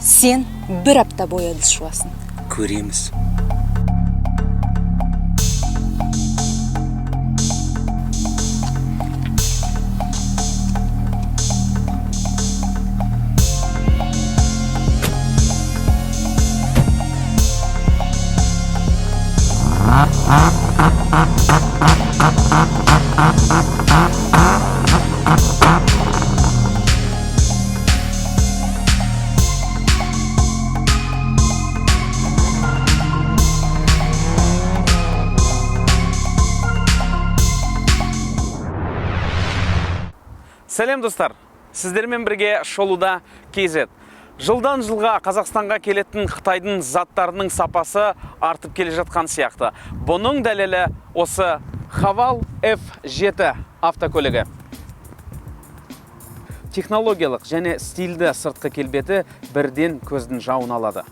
Сен бір апта бойы ыдыс жуасың. Көреміз. Сәлем достар, сіздермен бірге шолуда KZ. Жылдан жылға Қазақстанға келетін Қытайдың заттарының сапасы артып келе жатқан сияқты. Бұның дәлелі осы Haval F7 автокөлігі. Технологиялық және стильді сыртқы келбеті бірден көздің жауын алады.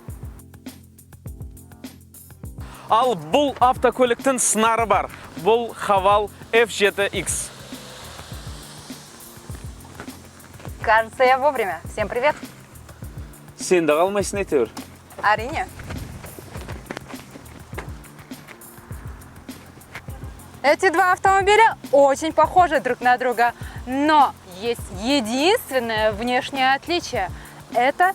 Ал бұл автокөліктің сынары бар. Бұл Haval F7X. Кажется, я вовремя. Всем привет. Сен де қалмайсың әйтеуір. Арине. Эти два автомобиля очень похожи друг на друга, но есть единственное внешнее отличие. Это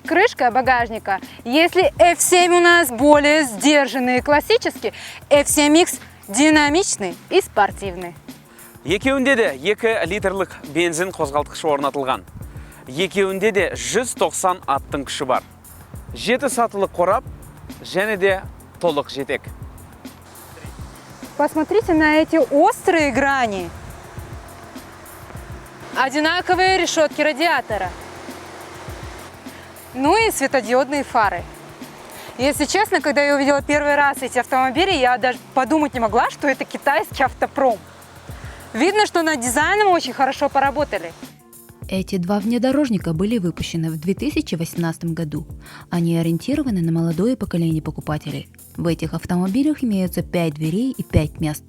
крышка багажника. Если F7 у нас более сдержанный и классический, F7X динамичный и спортивный. Екеуінде де 2 литрлік бензин қозғалтқышы орнатылған. Екеуінде де 190 аттың күші бар. 7 сатылы қорап және де толық жетек. Посмотрите на эти острые грани. Одинаковые решетки радиатора. Ну и светодиодные фары. Если честно, когда я увидела первый раз эти автомобили, я даже подумать не могла, что это китайский автопром. Видно, что над дизайном очень хорошо поработали. Эти два внедорожника были выпущены в 2018 году. Они ориентированы на молодое поколение покупателей. В этих автомобилях имеются 5 дверей и 5 мест.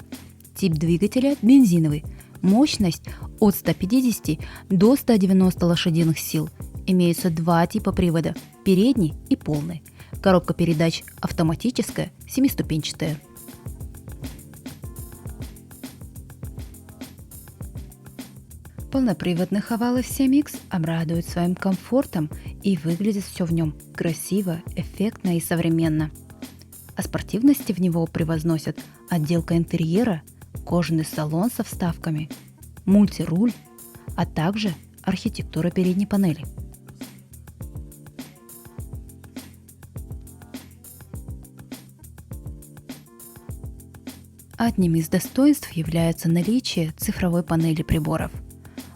Тип двигателя – бензиновый. Мощность от 150 до 190 лошадиных сил. Имеются 2 типа привода – передний и полный. Коробка передач автоматическая, 7-ступенчатая. Полноприводный Haval F7X обрадует своим комфортом и выглядит все в нем красиво, эффектно и современно. О спортивности в него превозносят отделка интерьера, кожаный салон со вставками, мультируль, а также архитектура передней панели. Одним из достоинств является наличие цифровой панели приборов.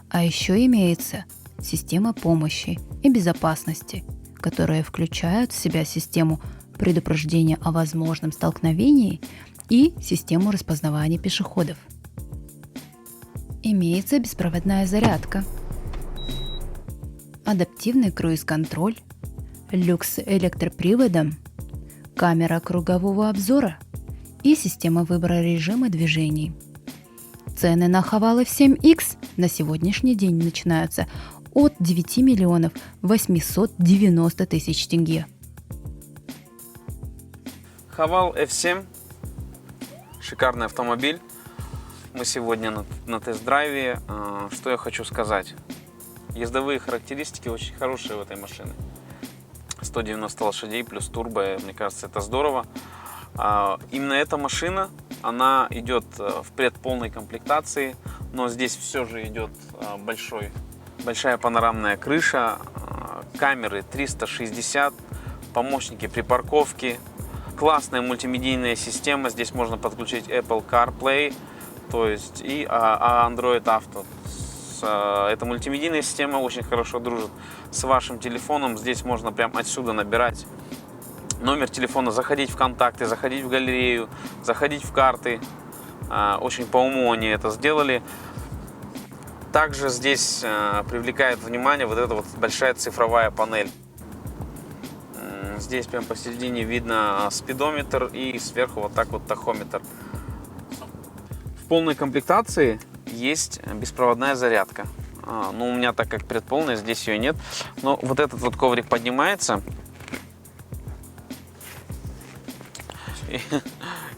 А еще имеется система помощи и безопасности, которая включает в себя систему предупреждения о возможном столкновении и систему распознавания пешеходов. Имеется беспроводная зарядка, адаптивный круиз-контроль, люк с электроприводом, камера кругового обзора и система выбора режима движений. Цены на Haval F7X на сегодняшний день начинаются от 9 миллионов 890 тысяч тенге. Haval F7. Шикарный автомобиль. Мы сегодня на тест-драйве. Что я хочу сказать? Ездовые характеристики очень хорошие в этой машине. 190 лошадей плюс турбо. Мне кажется, это здорово. Именно эта машина, она идет в предполной комплектации, но здесь все же идет большая панорамная крыша, камеры 360, помощники при парковке, классная мультимедийная система. Здесь можно подключить Apple CarPlay, то есть и Android Auto. Эта мультимедийная система очень хорошо дружит с вашим телефоном. Здесь можно прямо отсюда набирать номер телефона, заходить в контакты, заходить в галерею, заходить в карты. Очень по уму они это сделали. Также здесь привлекает внимание вот эта вот большая цифровая панель. Здесь прям посередине видно спидометр и сверху вот так вот тахометр. В полной комплектации есть беспроводная зарядка. Ну, у меня так как предполная, здесь ее нет. Но вот этот вот коврик поднимается.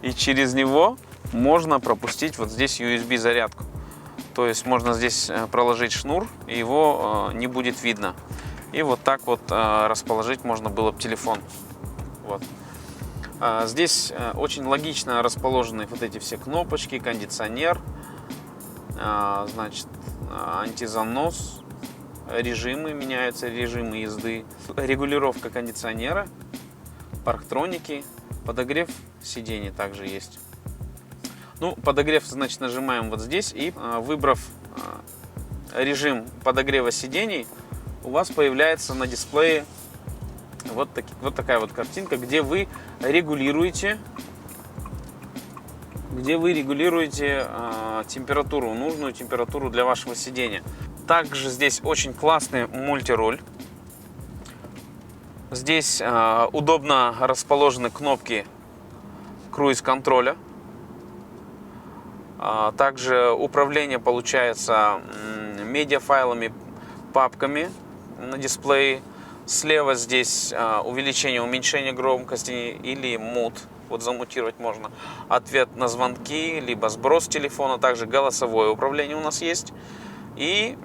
И через него можно пропустить вот здесь USB зарядку. То есть можно здесь проложить шнур, и его не будет видно. И вот так вот расположить можно было бы телефон. Вот. Здесь очень логично расположены вот эти все кнопочки, кондиционер, значит, антизанос, режимы меняются, режимы езды, регулировка кондиционера, парктроники, подогрев сидений также есть. Ну, подогрев, значит, нажимаем вот здесь, и выбрав режим подогрева сидений, у вас появляется на дисплее вот такая вот картинка, где вы регулируете температуру, нужную температуру для вашего сидения. Также здесь очень классный мультируль. Здесь удобно расположены кнопки круиз-контроля. Также управление получается медиафайлами, папками на дисплее. Слева здесь увеличение, уменьшение громкости или мут. Вот замутировать можно. Ответ на звонки, либо сброс телефона. Также голосовое управление у нас есть. И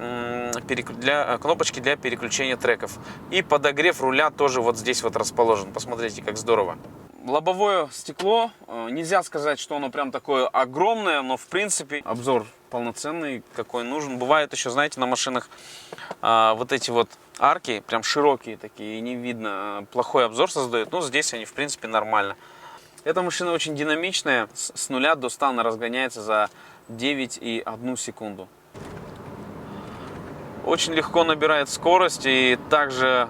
кнопочки для переключения треков. И подогрев руля тоже вот здесь вот расположен. Посмотрите, как здорово. Лобовое стекло, нельзя сказать, что оно прям такое огромное, но в принципе обзор полноценный, какой нужен. Бывает еще, знаете, на машинах вот эти вот арки, прям широкие такие, и не видно, плохой обзор создают. Но здесь они в принципе нормально. Эта машина очень динамичная, с 0 до 100 она разгоняется за 9,1 секунду. Очень легко набирает скорость, и также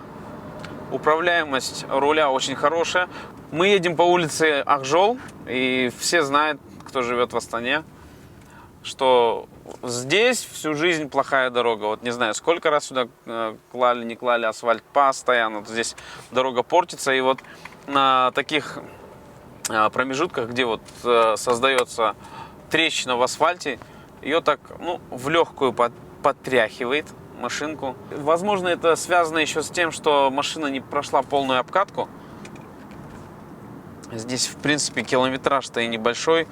управляемость руля очень хорошая. Мы едем по улице Акжол, и все знают, кто живет в Астане, что здесь всю жизнь плохая дорога. Вот не знаю, сколько раз сюда клали, не клали асфальт постоянно. Здесь дорога портится, и вот на таких промежутках, где вот создается трещина в асфальте, ее так, ну, в легкую подтряхивает машинку. Возможно, это связано еще с тем, что машина не прошла полную обкатку. Здесь, в принципе, километраж-то и небольшой.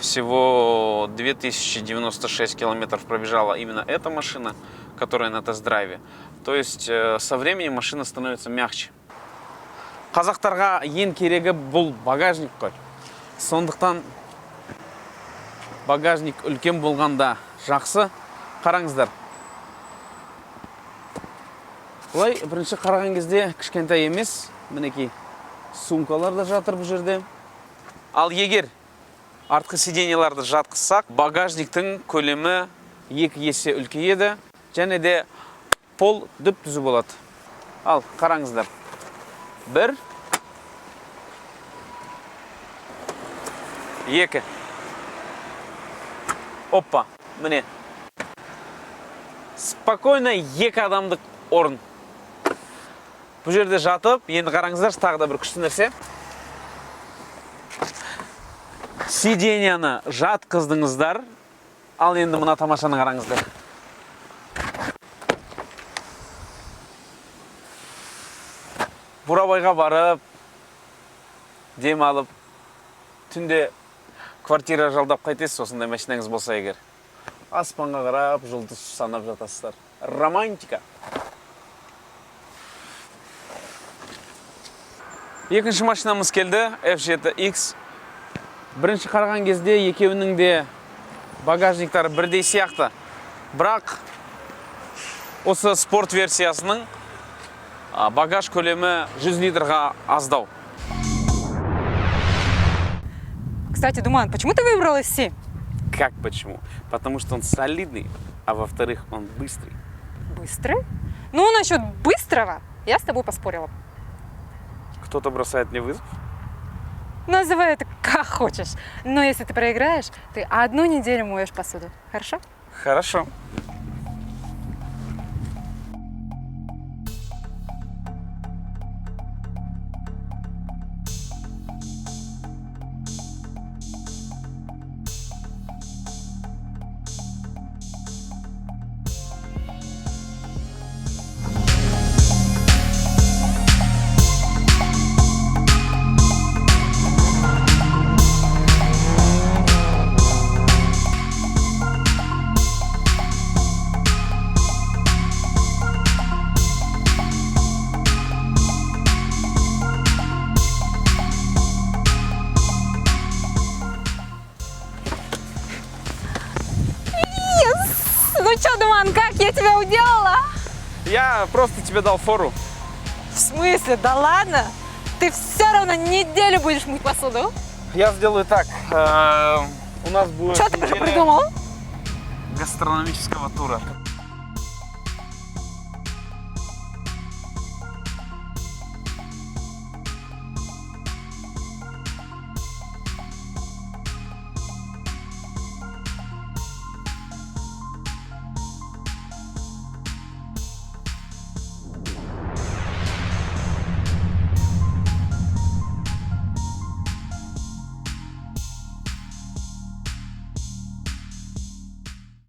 Всего 2096 километров пробежала именно эта машина, которая на тест-драйве. То есть со временем машина становится мягче. Қазақтарға ең керегі бұл багажник қой. Сондықтан багажник үлкен болғанда жақсы. Қараңыздар. Бұлай бірінші қараған кезде кішкентай емес. Мінекей сумкалар да жатыр бұл жерде. Ал егер артқы сиденьеларды жатқызсақ, багажниктің көлемі 2 есе үлкейеді, және де пол дүп-түзу болады. Ал қараңыздар. 1, 2. Опа, міне. Спокойно 2 адамдық орын. Бұл жерде жатып, енді қараңыздар, тағы да бір күшті нәрсе. Сиденьяны жатқыздыңыздар. Ал енді мына тамашаны қараңыздар. Бурабайға барып, дем алып, түнде квартира жалдап қайтесіз, осындай машинаңыз болса егер. Аспанға қарап, жұлдыз санап жатасыздар. Романтика. Екінші машинамыз келді, F7X. Бірінші қараған кезде екеуінің де багажниктары бірдей сияқты. Бірақ осы спорт версиясының багаж көлемі 100 литрға аздау. Кстати, Думан, почему ты выбрал SC? Как почему? Потому что он солидный, а во-вторых, он быстрый. Быстрый? Ну, насчет быстрого я с тобой поспорила. Кто-то бросает мне вызов? Называй это как хочешь. Но если ты проиграешь, ты 1 неделю моешь посуду. Хорошо? Хорошо. я тебя уделала? Я просто тебе дал фору. В смысле? Да ладно? Ты все равно неделю будешь мыть посуду. Я сделаю так. У нас будет Что ты уже неделя придумал? гастрономического тура.